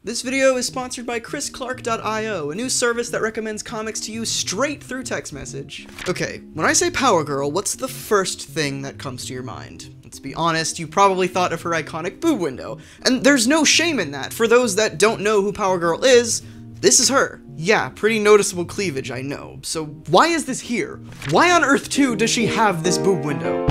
This video is sponsored by chrisclark.io, a new service that recommends comics to you straight through text message. Okay, when I say Power Girl, what's the first thing that comes to your mind? Let's be honest, you probably thought of her iconic boob window. And there's no shame in that. For those that don't know who Power Girl is, this is her. Yeah, pretty noticeable cleavage, I know. So why is this here? Why on earth, too, does she have this boob window?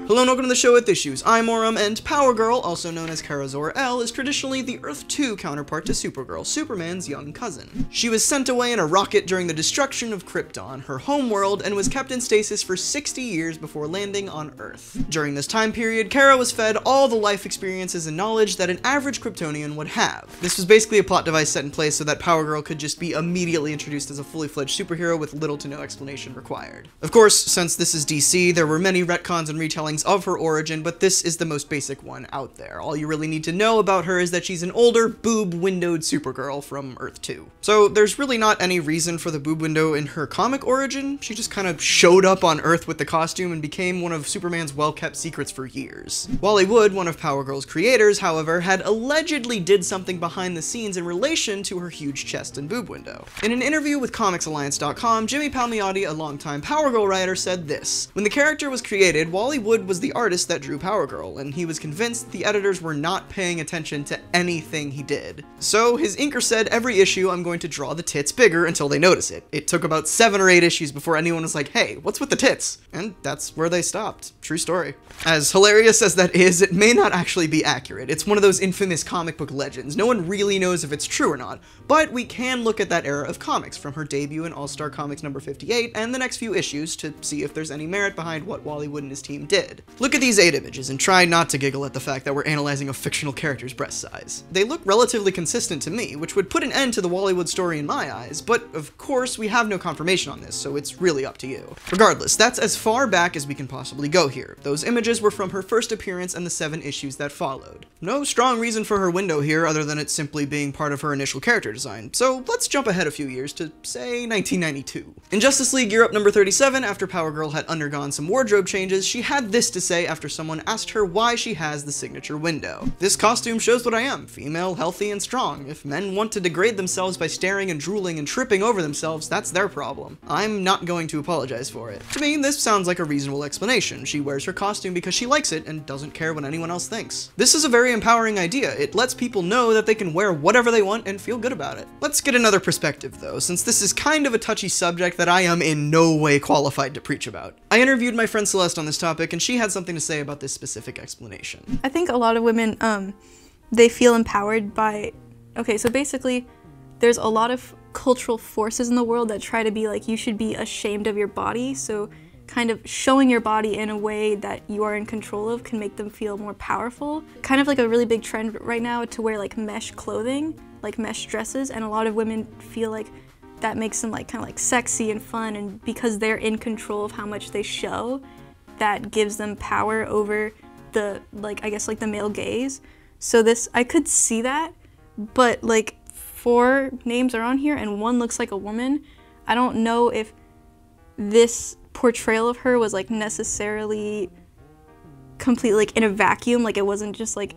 Hello and welcome to the show with issues. I'm Auram, and Power Girl, also known as Kara Zor-El, is traditionally the Earth 2 counterpart to Supergirl, Superman's young cousin. She was sent away in a rocket during the destruction of Krypton, her homeworld, and was kept in stasis for 60 years before landing on Earth. During this time period, Kara was fed all the life experiences and knowledge that an average Kryptonian would have. This was basically a plot device set in place so that Power Girl could just be immediately introduced as a fully fledged superhero with little to no explanation required. Of course, since this is DC, there were many retcons and retellings of her origin, but this is the most basic one out there. All you really need to know about her is that she's an older, boob-windowed Supergirl from Earth 2. So there's really not any reason for the boob window in her comic origin. She just kind of showed up on Earth with the costume and became one of Superman's well-kept secrets for years. Wally Wood, one of Power Girl's creators, however, had allegedly did something behind the scenes in relation to her huge chest and boob window. In an interview with ComicsAlliance.com, Jimmy Palmiotti, a longtime Power Girl writer, said this: "When the character was created, Wally Wood was the artist that drew Power Girl, and he was convinced the editors were not paying attention to anything he did. So his inker said, every issue I'm going to draw the tits bigger until they notice it. It took about 7 or 8 issues before anyone was like, hey, what's with the tits? And that's where they stopped. True story." As hilarious as that is, it may not actually be accurate. It's one of those infamous comic book legends. No one really knows if it's true or not, but we can look at that era of comics from her debut in All-Star Comics number 58 and the next few issues to see if there's any merit behind what Wally Wood and his team did. Look at these 8 images and try not to giggle at the fact that we're analyzing a fictional character's breast size. They look relatively consistent to me, which would put an end to the Wally Wood story in my eyes, but of course we have no confirmation on this, so it's really up to you. Regardless, that's as far back as we can possibly go here. Those images were from her first appearance and the 7 issues that followed. No strong reason for her window here other than it simply being part of her initial character design, so let's jump ahead a few years to, say, 1992. In Justice League Year Up number 37, after Power Girl had undergone some wardrobe changes, she had this to say after someone asked her why she has the signature window. "This costume shows what I am, female, healthy, and strong. If men want to degrade themselves by staring and drooling and tripping over themselves, that's their problem. I'm not going to apologize for it." To me, this sounds like a reasonable explanation. She wears her costume because she likes it and doesn't care what anyone else thinks. This is a very empowering idea. It lets people know that they can wear whatever they want and feel good about it. Let's get another perspective though, since this is kind of a touchy subject that I am in no way qualified to preach about. I interviewed my friend Celeste on this topic and she had something to say about this specific explanation. I think a lot of women, they feel empowered by, okay, so basically there's a lot of cultural forces in the world that try to be like, you should be ashamed of your body, so kind of showing your body in a way that you are in control of can make them feel more powerful. Kind of like a really big trend right now to wear like mesh clothing, like mesh dresses, and a lot of women feel like that makes them like kind of like sexy and fun, and because they're in control of how much they show, that gives them power over the, like, I guess like the male gaze. So this, I could see that, but like 4 names are on here and 1 looks like a woman. I don't know if this portrayal of her was like necessarily completely like in a vacuum, like it wasn't just like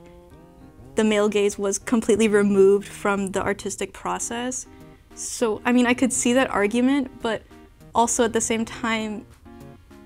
the male gaze was completely removed from the artistic process. So I mean, I could see that argument, but also at the same time,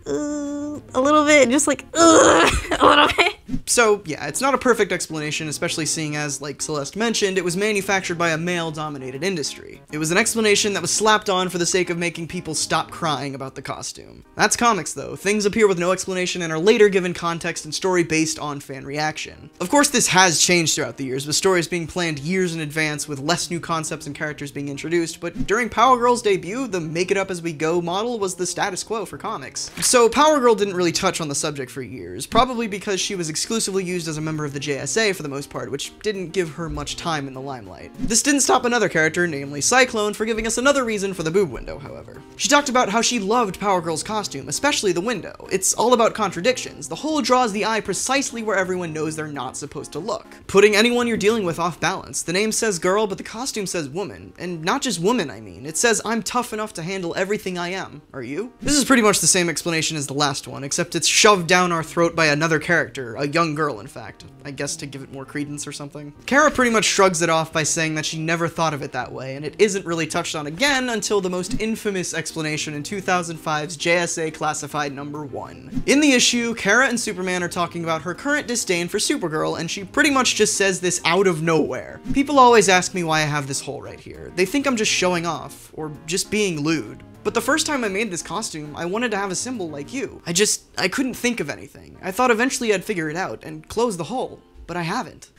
a little bit, just like, a little bit. So yeah, it's not a perfect explanation, especially seeing as, like Celeste mentioned, it was manufactured by a male-dominated industry. It was an explanation that was slapped on for the sake of making people stop crying about the costume. That's comics though. Things appear with no explanation and are later given context and story based on fan reaction. Of course this has changed throughout the years, with stories being planned years in advance with less new concepts and characters being introduced, but during Power Girl's debut, the make it up as we go model was the status quo for comics. So Power Girl didn't really touch on the subject for years, probably because she was exclusively used as a member of the JSA for the most part, which didn't give her much time in the limelight. This didn't stop another character, namely Cyclone, for giving us another reason for the boob window, however. She talked about how she loved Power Girl's costume, especially the window. It's all about contradictions. The hole draws the eye precisely where everyone knows they're not supposed to look, putting anyone you're dealing with off balance. The name says girl, but the costume says woman. And not just woman, I mean. It says I'm tough enough to handle everything I am. Are you? This is pretty much the same explanation as the last one, except it's shoved down our throat by another character, a young young girl, in fact. I guess to give it more credence or something. Kara pretty much shrugs it off by saying that she never thought of it that way, and it isn't really touched on again until the most infamous explanation in 2005's JSA Classified number 1. In the issue, Kara and Superman are talking about her current disdain for Supergirl, and she pretty much just says this out of nowhere. People always ask me why I have this hole right here. They think I'm just showing off, or just being lewd. But the first time I made this costume, I wanted to have a symbol like you. I couldn't think of anything. I thought eventually I'd figure it out and close the hole, but I haven't.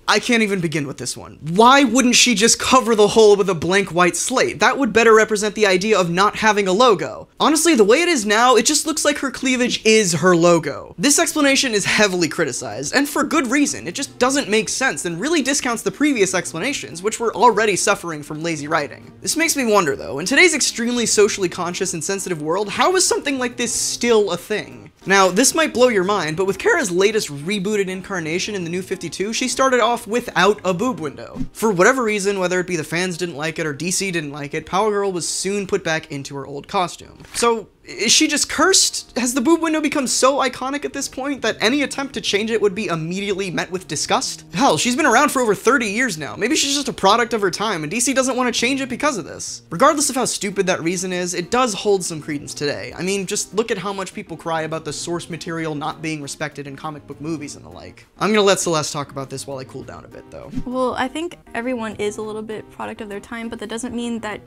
I can't even begin with this one. Why wouldn't she just cover the hole with a blank white slate? That would better represent the idea of not having a logo. Honestly, the way it is now, it just looks like her cleavage is her logo. This explanation is heavily criticized, and for good reason. It just doesn't make sense and really discounts the previous explanations, which were already suffering from lazy writing. This makes me wonder though, in today's extremely socially conscious and sensitive world, how is something like this still a thing? Now, this might blow your mind, but with Kara's latest rebooted incarnation in the New 52, she started off without a boob window. For whatever reason, whether it be the fans didn't like it or DC didn't like it, Power Girl was soon put back into her old costume. So, is she just cursed? Has the boob window become so iconic at this point that any attempt to change it would be immediately met with disgust? Hell, she's been around for over 30 years now. Maybe she's just a product of her time and DC doesn't want to change it because of this. Regardless of how stupid that reason is, it does hold some credence today. I mean, just look at how much people cry about the source material not being respected in comic book movies and the like. I'm gonna let Celeste talk about this while I cool down a bit though. Well, I think everyone is a little bit product of their time, but that doesn't mean that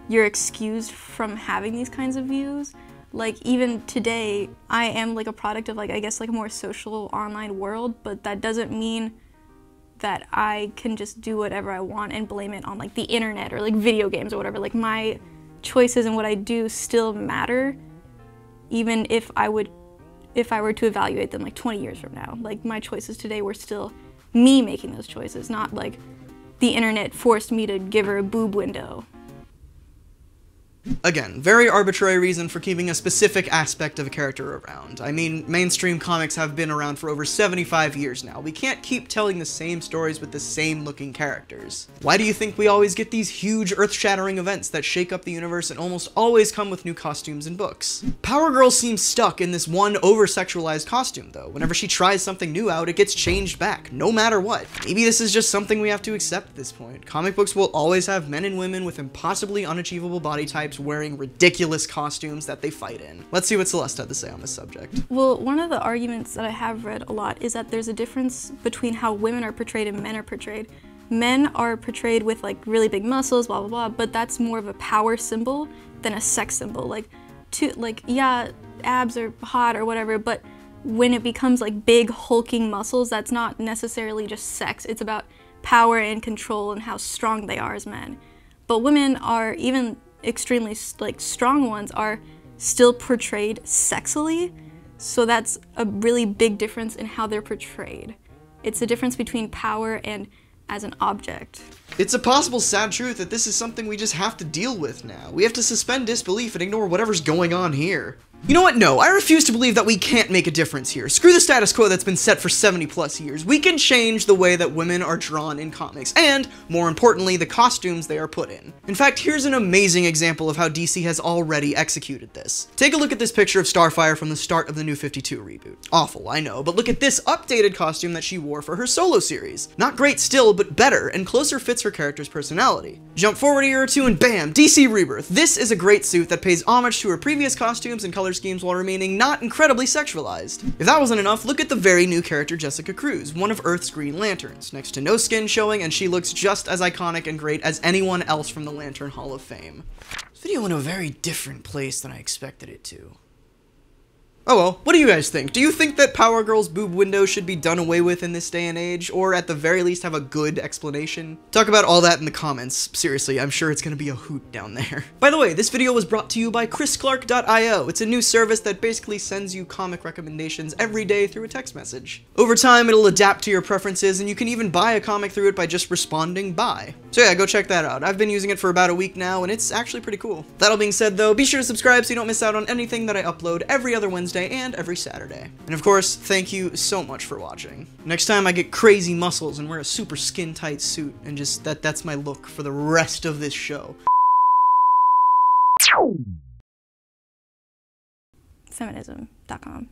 you're excused from having these kinds of views. Like, even today, I am like a product of, like, I guess, like a more social online world, but that doesn't mean that I can just do whatever I want and blame it on like the internet or like video games or whatever. Like, my choices and what I do still matter, even if I were to evaluate them like 20 years from now. Like, my choices today were still me making those choices, not like the internet forced me to give her a boob window. Again, very arbitrary reason for keeping a specific aspect of a character around. I mean, mainstream comics have been around for over 75 years now. We can't keep telling the same stories with the same looking characters. Why do you think we always get these huge earth-shattering events that shake up the universe and almost always come with new costumes and books? Power Girl seems stuck in this one over-sexualized costume though. Whenever she tries something new out, it gets changed back, no matter what. Maybe this is just something we have to accept at this point. Comic books will always have men and women with impossibly unachievable body types wearing ridiculous costumes that they fight in. Let's see what Celeste had to say on this subject. Well, one of the arguments that I have read a lot is that there's a difference between how women are portrayed and men are portrayed. Men are portrayed with like really big muscles, blah, blah, blah, but that's more of a power symbol than a sex symbol. Like, yeah, abs are hot or whatever, but when it becomes like big hulking muscles, that's not necessarily just sex. It's about power and control and how strong they are as men. But women are, even extremely like strong ones, are still portrayed sexily, so that's a really big difference in how they're portrayed. It's a difference between power and as an object. It's a possible sad truth that this is something we just have to deal with now. We have to suspend disbelief and ignore whatever's going on here. You know what? No, I refuse to believe that we can't make a difference here. Screw the status quo that's been set for 70+ years. We can change the way that women are drawn in comics, and, more importantly, the costumes they are put in. In fact, here's an amazing example of how DC has already executed this. Take a look at this picture of Starfire from the start of the New 52 reboot. Awful, I know, but look at this updated costume that she wore for her solo series. Not great still, but better, and closer fits her character's personality. Jump forward a year or two and bam, DC Rebirth. This is a great suit that pays homage to her previous costumes and color schemes while remaining not incredibly sexualized. If that wasn't enough, look at the very new character Jessica Cruz, one of Earth's Green Lanterns, next to no skin showing, and she looks just as iconic and great as anyone else from the Lantern Hall of Fame. This video went a very different place than I expected it to. Oh well, what do you guys think? Do you think that Power Girl's boob window should be done away with in this day and age, or at the very least have a good explanation? Talk about all that in the comments. Seriously, I'm sure it's gonna be a hoot down there. By the way, this video was brought to you by ChrisClark.io. It's a new service that basically sends you comic recommendations every day through a text message. Over time, it'll adapt to your preferences, and you can even buy a comic through it by just responding buy. So yeah, go check that out. I've been using it for about a week now, and it's actually pretty cool. That all being said though, be sure to subscribe so you don't miss out on anything that I upload every other Wednesday and every Saturday. And of course, thank you so much for watching. Next time I get crazy muscles and wear a super skin tight suit, and just that's my look for the rest of this show. Feminism.com